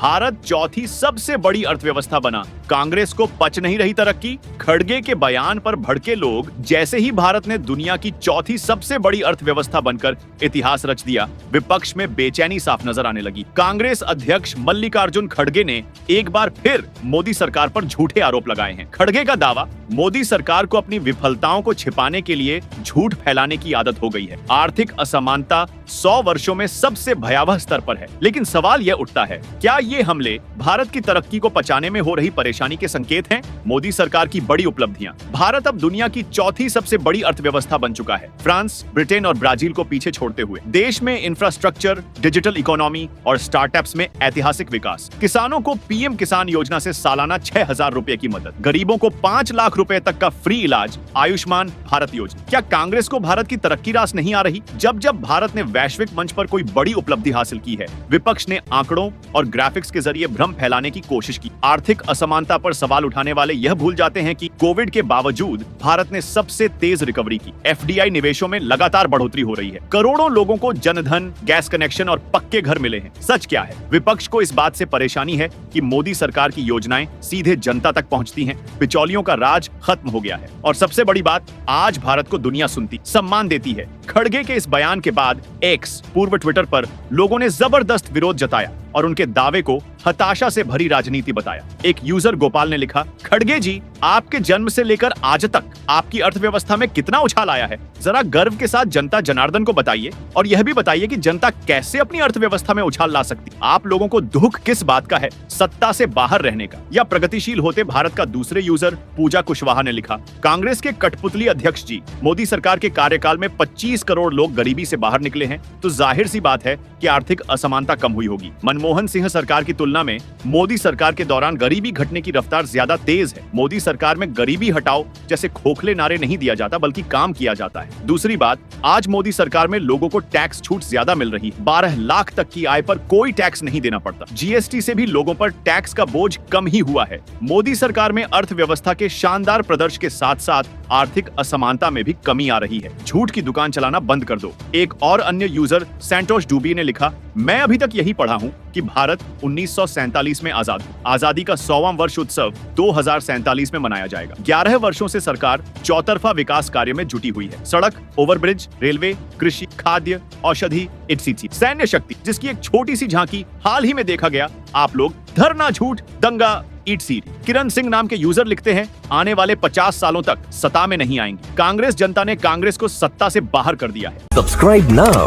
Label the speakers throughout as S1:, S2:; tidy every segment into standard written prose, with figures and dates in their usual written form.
S1: भारत चौथी सबसे बड़ी अर्थव्यवस्था बना। कांग्रेस को पच नहीं रही तरक्की। खड़गे के बयान पर भड़के लोग जैसे ही भारत ने दुनिया की चौथी सबसे बड़ी अर्थव्यवस्था बनकर इतिहास रच दिया, विपक्ष में बेचैनी साफ नजर आने लगी। कांग्रेस अध्यक्ष मल्लिकार्जुन खड़गे ने एक बार फिर मोदी सरकार पर झूठे आरोप लगाए हैं। खड़गे का दावा, मोदी सरकार को अपनी विफलताओं को छिपाने के लिए झूठ फैलाने की आदत हो गई है। आर्थिक असमानता 100 वर्षों में सबसे भयावह स्तर पर है। लेकिन सवाल यह उठता है, क्या ये हमले भारत की तरक्की को पचाने में हो रही परेशानी के संकेत हैं? मोदी सरकार की बड़ी उपलब्धियां। भारत अब दुनिया की चौथी सबसे बड़ी अर्थव्यवस्था बन चुका है, फ्रांस, ब्रिटेन और ब्राजील को पीछे छोड़ते हुए। देश में इंफ्रास्ट्रक्चर, डिजिटल इकोनॉमी और स्टार्टअप्स में ऐतिहासिक विकास। किसानों को पीएम किसान योजना से सालाना 6,000 रुपए की मदद। गरीबों को 5 लाख रुपए तक का फ्री इलाज। आयुष्मान भारत योजना। क्या कांग्रेस को भारत की तरक्की रास नहीं आ रही? जब जब भारत ने वैश्विक मंच पर कोई बड़ी उपलब्धि हासिल की है, विपक्ष ने आंकड़ों और ग्राफिक्स के जरिए भ्रम फैलाने की कोशिश की। आर्थिक असमानता पर सवाल उठाने वाले यह भूल जाते हैं कि कोविड के बावजूद भारत ने सबसे तेज रिकवरी की। एफडीआई निवेशों में लगातार बढ़ोतरी हो रही है। करोड़ों लोगों को जनधन, गैस कनेक्शन और पक्के घर मिले हैं। सच क्या है? विपक्ष को इस बात से परेशानी है कि मोदी सरकार की योजनाएं सीधे जनता तक पहुंचती हैं। बिचौलियों का राज खत्म हो गया है। और सबसे बड़ी बात, आज भारत को दुनिया सुनती, सम्मान देती है। खड़गे के इस बयान के बाद एक्स, पूर्व ट्विटर पर लोगों ने जबरदस्त विरोध जताया और उनके दावे को हताशा से भरी राजनीति बताया। एक यूजर गोपाल ने लिखा, खड़गे जी, आपके जन्म से लेकर आज तक आपकी अर्थव्यवस्था में कितना उछाल आया है? जरा गर्व के साथ जनता जनार्दन को बताइए और यह भी बताइए कि जनता कैसे अपनी अर्थव्यवस्था में उछाल ला सकती। आप लोगों को दुख किस बात का है? सत्ता से बाहर रहने का या प्रगतिशील होते भारत का? दूसरे यूजर पूजा कुशवाहा ने लिखा, कांग्रेस के कठपुतली अध्यक्ष जी, मोदी सरकार के कार्यकाल में 25 करोड़ लोग गरीबी से बाहर निकले हैं, तो जाहिर सी बात है कि आर्थिक असमानता कम हुई होगी। मनमोहन सिंह सरकार की तुलना में मोदी सरकार के दौरान गरीबी घटने की रफ्तार ज्यादा तेज है। मोदी सरकार में गरीबी हटाओ जैसे खोखले नारे नहीं दिया जाता, बल्कि काम किया जाता है। दूसरी बात, आज मोदी सरकार में लोगों को टैक्स छूट ज्यादा मिल रही है। 12 लाख तक की आय पर कोई टैक्स नहीं देना पड़ता। जीएसटी से भी लोगों पर टैक्स का बोझ कम ही हुआ है। मोदी सरकार में अर्थव्यवस्था के शानदार प्रदर्शन के साथ साथ आर्थिक असमानता में भी कमी आ रही है। झूठ की दुकान चलाना बंद कर दो। एक और अन्य यूजर सैंटोश डूबी ने लिखा, मैं अभी तक यही पढ़ा हूँ कि भारत 1947 में आजाद हुआ। आजादी का 100वां वर्ष उत्सव 2047 में मनाया जाएगा। 11 वर्षों से सरकार चौतरफा विकास कार्य में जुटी हुई है। सड़क, ओवरब्रिज, रेलवे, कृषि, खाद्य, औषधि, etc। सैन्य शक्ति, जिसकी एक छोटी सी झांकी हाल ही में देखा गया। आप लोग धरना, झूठ, दंगा, ईट सीरी। किरण सिंह नाम के यूजर लिखते हैं, आने वाले 50 सालों तक सत्ता में नहीं आएंगे। कांग्रेस जनता ने कांग्रेस को सत्ता से बाहर कर दिया है।
S2: Subscribe now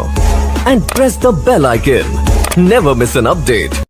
S2: and press the bell icon. Never miss an update.